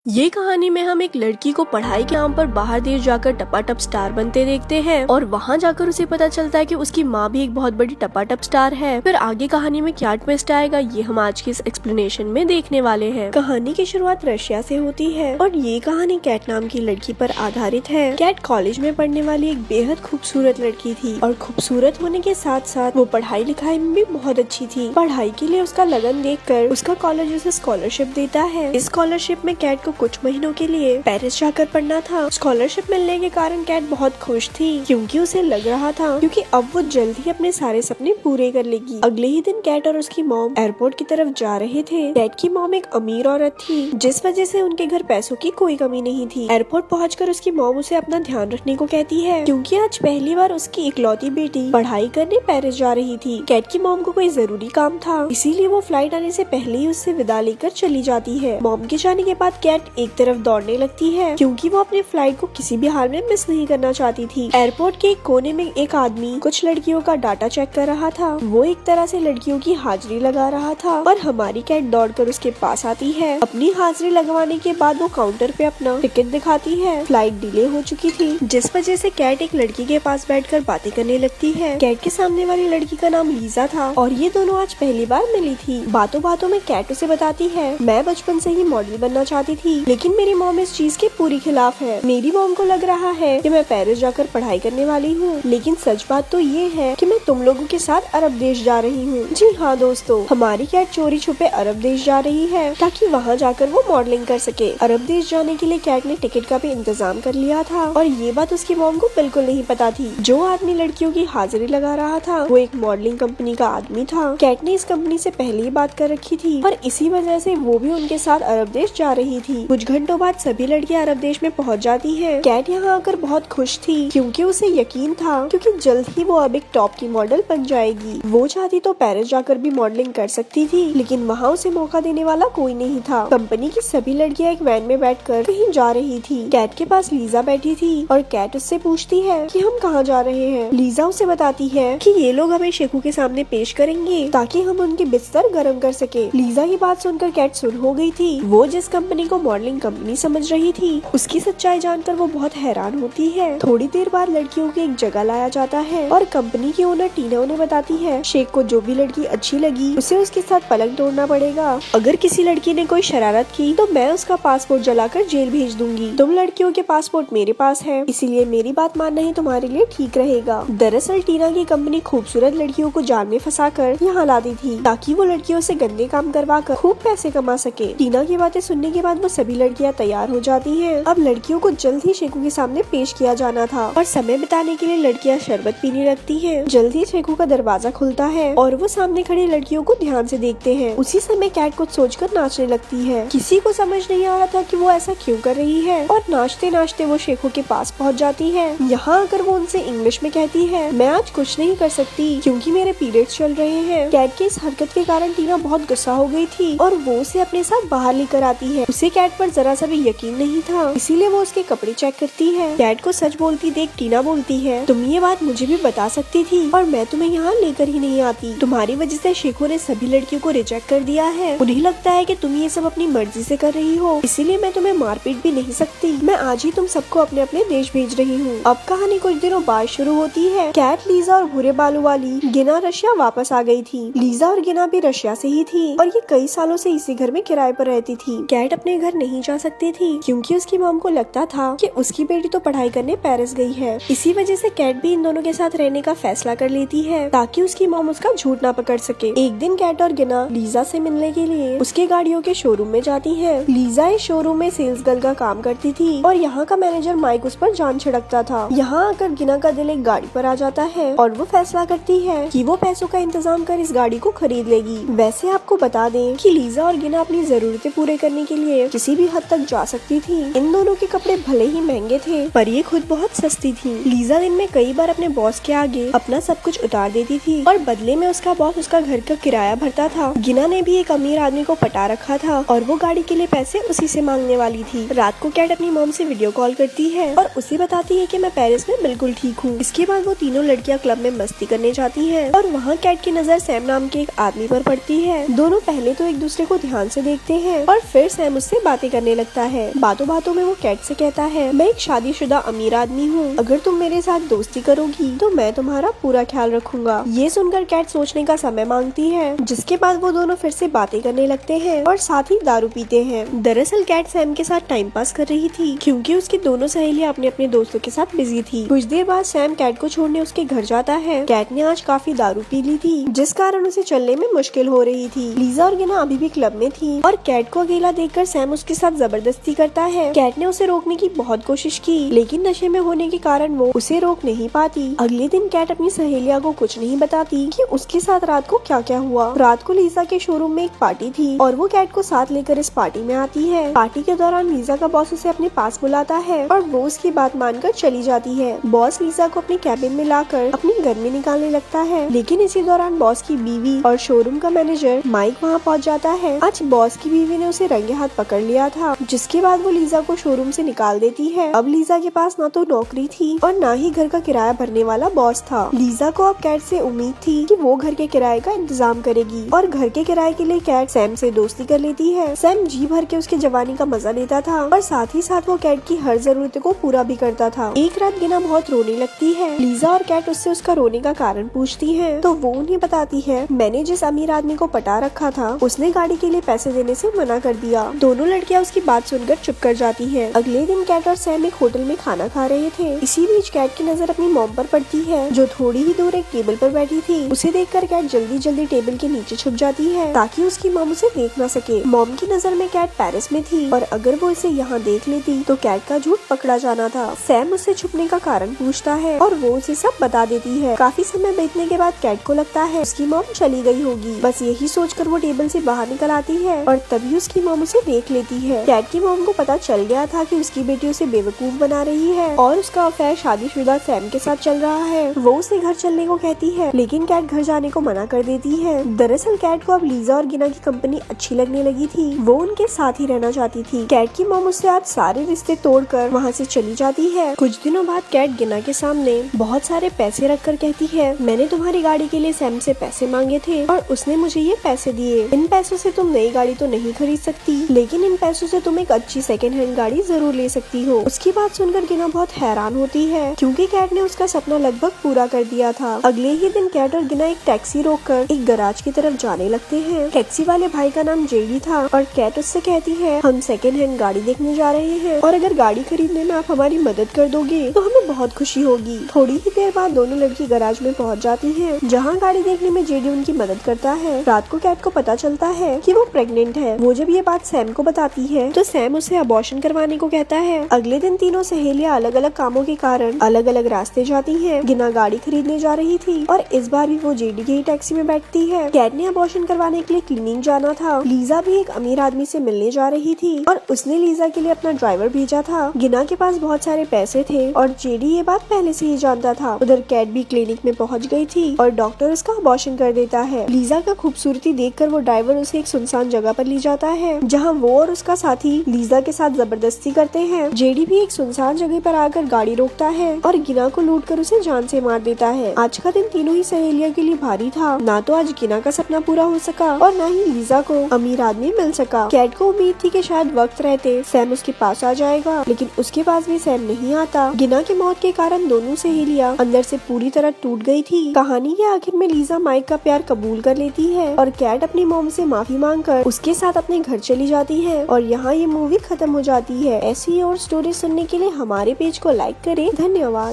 ये कहानी में हम एक लड़की को पढ़ाई के नाम पर बाहर देश जाकर टपाटप स्टार बनते देखते हैं और वहाँ जाकर उसे पता चलता है कि उसकी माँ भी एक बहुत बड़ी टपाटप स्टार है। फिर आगे कहानी में क्या ट्विस्ट आएगा ये हम आज के इस एक्सप्लेनेशन में देखने वाले हैं। कहानी की शुरुआत रशिया से होती है और ये कहानी कैट नाम की लड़की पर आधारित है। कैट कॉलेज में पढ़ने वाली एक बेहद खूबसूरत लड़की थी और खूबसूरत होने के साथ साथ वो पढ़ाई लिखाई में भी बहुत अच्छी थी। पढ़ाई के लिए उसका लगन देखकर उसका कॉलेज उसे स्कॉलरशिप देता है। इस स्कॉलरशिप में कैट को कुछ महीनों के लिए पेरिस जाकर पढ़ना था। स्कॉलरशिप मिलने के कारण कैट बहुत खुश थी क्योंकि उसे लग रहा था क्योंकि अब वो जल्द ही अपने सारे सपने पूरे कर लेगी। अगले ही दिन कैट और उसकी मॉम एयरपोर्ट की तरफ जा रहे थे। कैट की मॉम एक अमीर औरत थी जिस वजह से उनके घर पैसों की कोई कमी नहीं थी। एयरपोर्ट पहुंचकर उसकी मॉम उसे अपना ध्यान रखने को कहती है क्योंकि आज पहली बार उसकी इकलौती बेटी पढ़ाई करने पेरिस जा रही थी। कैट की मॉम को कोई जरूरी काम था इसीलिए वो फ्लाइट आने से पहले ही उससे विदा लेकर चली जाती है। मॉम के जाने के बाद कैट एक तरफ दौड़ने लगती है क्योंकि वो अपने फ्लाइट को किसी भी हाल में मिस नहीं करना चाहती थी। एयरपोर्ट के एक कोने में एक आदमी कुछ लड़कियों का डाटा चेक कर रहा था। वो एक तरह से लड़कियों की हाजिरी लगा रहा था और हमारी कैट दौड़कर उसके पास आती है। अपनी हाजिरी लगवाने के बाद वो काउंटर पे अपना टिकट दिखाती है। फ्लाइट डिले हो चुकी थी जिस वजह से कैट एक लड़की के पास बैठकर बातें करने लगती है। कैट के सामने वाली लड़की का नाम लीजा था और ये दोनों आज पहली बार मिली थी। बातों बातों में कैट उसे बताती है मैं बचपन से ही मॉडल बनना चाहती थी लेकिन मेरी मॉम इस चीज के पूरी खिलाफ है। मेरी मॉम को लग रहा है कि मैं पेरिस जाकर पढ़ाई करने वाली हूँ लेकिन सच बात तो ये है कि मैं तुम लोगों के साथ अरब देश जा रही हूँ। जी हाँ दोस्तों, हमारी कैट चोरी छुपे अरब देश जा रही है ताकि वहाँ जाकर वो मॉडलिंग कर सके। अरब देश जाने के लिए कैट ने टिकट का भी इंतजाम कर लिया था और ये बात उसकी मॉम को बिल्कुल नहीं पता थी। जो आदमी लड़कियों की हाजिरी लगा रहा था वो एक मॉडलिंग कंपनी का आदमी था। कैट ने इस कंपनी से पहले ही बात कर रखी थी और इसी वजह से वो भी उनके साथ अरब देश जा रही थी। कुछ घंटों बाद सभी लड़कियां अरब देश में पहुंच जाती हैं। कैट यहाँ आकर बहुत खुश थी क्योंकि उसे यकीन था क्योंकि जल्द ही वो अब एक टॉप की मॉडल बन जाएगी। वो चाहती तो पेरिस जाकर भी मॉडलिंग कर सकती थी लेकिन वहाँ उसे मौका देने वाला कोई नहीं था। कंपनी की सभी लड़कियां एक वैन में बैठकर कहीं जा रही थी। कैट के पास लीजा बैठी थी और कैट उससे पूछती है कि हम कहाँ जा रहे हैं। लीजा उसे बताती है कि ये लोग हमें शेखू के सामने पेश करेंगे ताकि हम उनके बिस्तर गर्म कर सके। लीजा की बात सुनकर कैट सुन हो गई थी। वो जिस कंपनी को मॉडलिंग कंपनी समझ रही थी उसकी सच्चाई जानकर वो बहुत हैरान होती है। थोड़ी देर बाद लड़कियों की एक जगह लाया जाता है और कंपनी की ओनर टीना उन्हें बताती है शेख को जो भी लड़की अच्छी लगी उसे उसके साथ पलंग तोड़ना पड़ेगा। अगर किसी लड़की ने कोई शरारत की तो मैं उसका पासपोर्ट जलाकर जेल भेज दूंगी। तुम लड़कियों के पासपोर्ट मेरे पास है इसीलिए मेरी बात मानना ही तुम्हारे लिए ठीक रहेगा। दरअसल टीना की कंपनी खूबसूरत लड़कियों को जाल में फंसा कर यहाँ लाती थी ताकि वो लड़कियों से गंदे काम करवा कर खूब पैसे कमा सके। टीना की बातें सुनने के बाद वो सभी लड़कियाँ तैयार हो जाती है। अब लड़कियों को जल्द ही शेखू के सामने पेश किया जाना था और समय बिताने के लिए लड़कियां शरबत पीने लगती हैं। जल्द ही शेखू का दरवाजा खुलता है और वो सामने खड़ी लड़कियों को ध्यान से देखते हैं। उसी समय कैट कुछ सोचकर नाचने लगती है। किसी को समझ नहीं आ रहा था कि वो ऐसा क्यों कर रही है और नाचते नाचते वो शेखू के पास पहुंच जाती है। यहाँ आकर वो उनसे इंग्लिश में कहती है मैं आज कुछ नहीं कर सकती क्योंकि मेरे पीरियड्स चल रहे हैं। कैट की इस हरकत के कारण टीना बहुत गुस्सा हो गई थी और वो उसे अपने साथ बाहर लेकर आती है। उसे कैट पर जरा सा भी यकीन नहीं था इसीलिए वो उसके कपड़े चेक करती है। कैट को सच बोलती देख टीना बोलती है तुम ये बात मुझे भी बता सकती थी और मैं तुम्हें यहाँ लेकर ही नहीं आती। तुम्हारी वजह से शेखू ने सभी लड़कियों को रिजेक्ट कर दिया है। उन्हें लगता है कि तुम ये सब अपनी मर्जी से कर रही हो इसीलिए मैं तुम्हें मारपीट भी नहीं सकती। मैं आज ही तुम सबको अपने अपने देश भेज रही हूँ। अब कहानी कुछ दिनों बाद शुरू होती है। कैट, लीजा और भूरे बालों वाली गिना रशिया वापस आ गई थी। लीजा और गिना भी रशिया से ही थी और ये कई सालों से इसी घर में किराए पर रहती थी। कैट अपने घर नहीं जा सकती थी क्योंकि उसकी मॉम को लगता था कि उसकी बेटी तो पढ़ाई करने पेरिस गई है। इसी वजह से कैट भी इन दोनों के साथ रहने का फैसला कर लेती है ताकि उसकी मॉम उसका झूठ ना पकड़ सके। एक दिन कैट और गिना लीजा से मिलने के लिए उसके गाड़ियों के शोरूम में जाती है। लीजा इस शोरूम में सेल्स गर्ल का काम करती थी और यहाँ का मैनेजर माइक उस पर जान छिड़कता था। यहाँ आकर गिना का दिल एक गाड़ी पर आ जाता है और वो फैसला करती है कि वो पैसों का इंतजाम कर इस गाड़ी को खरीद लेगी। वैसे आपको बता दें कि लीजा और गिना अपनी जरूरतें पूरे करने के लिए किसी भी हद तक जा सकती थी। इन दोनों के कपड़े भले ही महंगे थे पर ये खुद बहुत सस्ती थी। लीजा दिन में कई बार अपने बॉस के आगे अपना सब कुछ उतार देती थी और बदले में उसका बॉस उसका घर का किराया भरता था। गिना ने भी एक अमीर आदमी को पटा रखा था और वो गाड़ी के लिए पैसे उसी से मांगने वाली थी। रात को कैट अपनी मॉम से वीडियो कॉल करती है और उसे बताती है कि मैं पेरिस में बिल्कुल ठीक हूँ। इसके बाद वो तीनों लड़कियां क्लब में मस्ती करने जाती हैं और वहाँ कैट की नजर सैम नाम के एक आदमी पर पड़ती है। दोनों पहले तो एक दूसरे को ध्यान से देखते हैं और फिर सैम उससे बातें करने लगता है। बातों बातों में वो कैट से कहता है, मैं एक शादीशुदा अमीर आदमी हूँ, अगर तुम मेरे साथ दोस्ती करोगी तो मैं तुम्हारा पूरा ख्याल रखूंगा। ये सुनकर कैट सोचने का समय मांगती है, जिसके बाद वो दोनों फिर से बातें करने लगते हैं और साथ ही दारू पीते हैं। दरअसल कैट सैम के साथ टाइम पास कर रही थी, क्योंकि उसकी दोनों सहेलियां अपने अपने दोस्तों के साथ बिजी थी। कुछ देर बाद सैम कैट को छोड़ने उसके घर जाता है। कैट ने आज काफी दारू पी ली थी, जिस कारण उसे चलने में मुश्किल हो रही थी। लीजा और गिना अभी भी क्लब में थी और कैट को अकेला देखकर सैम उसके साथ जबरदस्ती करता है। कैट ने उसे रोकने की बहुत कोशिश की, लेकिन नशे में होने के कारण वो उसे रोक नहीं पाती। अगले दिन कैट अपनी सहेलिया को कुछ नहीं बताती कि उसके साथ रात को क्या क्या हुआ। रात को लीजा के शोरूम में एक पार्टी थी और वो कैट को साथ लेकर इस पार्टी में आती है। पार्टी के दौरान लीजा का बॉस उसे अपने पास बुलाता है और वो उसकी बात मानकर चली जाती है। बॉस लीजा को अपने कैबिन में लाकर अपने घर में निकालने लगता है, लेकिन इसी दौरान बॉस की बीवी और शोरूम का मैनेजर माइक वहाँ पहुँच जाता है। आज बॉस की बीवी ने उसे रंगे हाथ पकड़ लिया था, जिसके बाद वो लीजा को शोरूम से निकाल देती है। अब लीजा के पास ना तो नौकरी थी और ना ही घर का किराया भरने वाला बॉस था। लीजा को अब कैट से उम्मीद थी कि वो घर के किराए का इंतजाम करेगी और घर के किराए के लिए कैट सैम से दोस्ती कर लेती है। सैम जी भर के उसके जवानी का मजा लेता था और साथ ही साथ वो कैट की हर जरूरत को पूरा भी करता था। एक रात गिना बहुत रोने लगती है। लीजा और कैट उससे उसका रोने का कारण पूछती है, तो वो उन्हें बताती है, मैंने जिस अमीर आदमी को पटा रखा था उसने गाड़ी के लिए पैसे देने से मना कर दिया। दोनों लड़कियां उसकी बात सुनकर चुप कर जाती हैं। अगले दिन कैट और सैम एक होटल में खाना खा रहे थे। इसी बीच कैट की नजर अपनी मॉम पर पड़ती है, जो थोड़ी ही दूर एक टेबल पर बैठी थी। उसे देखकर कैट जल्दी जल्दी टेबल के नीचे छुप जाती है, ताकि उसकी मॉम उसे देख न सके। मॉम की नजर में कैट पेरिस में थी और अगर वो इसे यहाँ देख लेती तो कैट का झूठ पकड़ा जाना था। सैम उससे छुपने का कारण पूछता है और वो उसे सब बता देती है। काफी समय बीतने के बाद कैट को लगता है उसकी मॉम चली गई होगी। बस यही सोचकर वो टेबल से बाहर निकल आती है और तभी उसकी मॉम उसे देख लेती है। कैट की मॉम को पता चल गया था कि उसकी बेटी उसे बेवकूफ बना रही है और उसका अफेयर शादीशुदा सैम के साथ चल रहा है। वो उसे घर चलने को कहती है, लेकिन कैट घर जाने को मना कर देती है। दरअसल कैट को अब लीजा और गिना की कंपनी अच्छी लगने लगी थी। वो उनके साथ ही रहना चाहती थी। कैट की मॉम उससे आज सारे रिश्ते तोड़कर वहाँ से चली जाती है। कुछ दिनों बाद कैट गिना के सामने बहुत सारे पैसे रखकर कहती है, मैंने तुम्हारी गाड़ी के लिए सैम से पैसे मांगे थे और उसने मुझे ये पैसे दिए। इन पैसों से तुम नई गाड़ी तो नहीं खरीद सकती, लेकिन इन पैसों से तुम एक अच्छी सेकंड हैंड गाड़ी जरूर ले सकती हो। उसकी बात सुनकर गिना बहुत हैरान होती है, क्योंकि कैट ने उसका सपना लगभग पूरा कर दिया था। अगले ही दिन कैट और गिना एक टैक्सी रोककर एक गैराज की तरफ जाने लगते हैं। टैक्सी वाले भाई का नाम जेडी था और कैट उससे कहती है, हम सेकंड हैंड गाड़ी देखने जा रहे हैं और अगर गाड़ी खरीदने में आप हमारी मदद कर दोगे तो हमें बहुत खुशी होगी। थोड़ी ही देर बाद दोनों लड़की गैराज में पहुंच जाती हैं, जहां गाड़ी देखने में जेडी उनकी मदद करता है। रात को कैट को पता चलता है कि वो प्रेग्नेंट है। वो जब ये बात सैम को बताती है तो सैम उसे अबॉर्शन करवाने को कहता है। अगले दिन तीनों सहेलियां अलग अलग कामों के कारण अलग अलग रास्ते जाती हैं। गिना गाड़ी खरीदने जा रही थी और इस बार भी वो जेडी की ही टैक्सी में बैठती है। कैट ने अबॉर्शन करवाने के लिए क्लिनिक जाना था। लीजा भी एक अमीर आदमी से मिलने जा रही थी और उसने लीजा के लिए अपना ड्राइवर भेजा था। गिना के पास बहुत सारे पैसे थे और जेडी ये बात पहले से ही जानता था। उधर कैट भी क्लिनिक में पहुंच गई थी और डॉक्टर उसका अबॉर्शन कर देता है। लीजा का खूबसूरती देखकर वो ड्राइवर उसे एक सुनसान जगह पर ले जाता है, जहां वो और उसका साथी लीजा के साथ जबरदस्ती करते हैं। जेडी भी एक सुनसान जगह पर आकर गाड़ी रोकता है और गिना को लूटकर उसे जान से मार देता है। आज का दिन तीनों ही सहेलियों के लिए भारी था। ना तो आज गिना का सपना पूरा हो सका और ना ही लीजा को अमीर आदमी मिल सका। कैट को उम्मीद थी कि शायद वक्त रहते सैम उसके पास आ जाएगा, लेकिन उसके पास भी सैम नहीं आता। गिना की मौत के कारण दोनों सहेलियां अंदर से पूरी तरह टूट गई थी। कहानी के आखिर में लीजा माइक का प्यार कबूल कर लेती है और कैट अपनी मॉम से माफी मांगकर उसके साथ अपने घर चली जाती है और यहाँ ये मूवी खत्म हो जाती है। ऐसी और स्टोरी सुनने के लिए हमारे पेज को लाइक करें। धन्यवाद।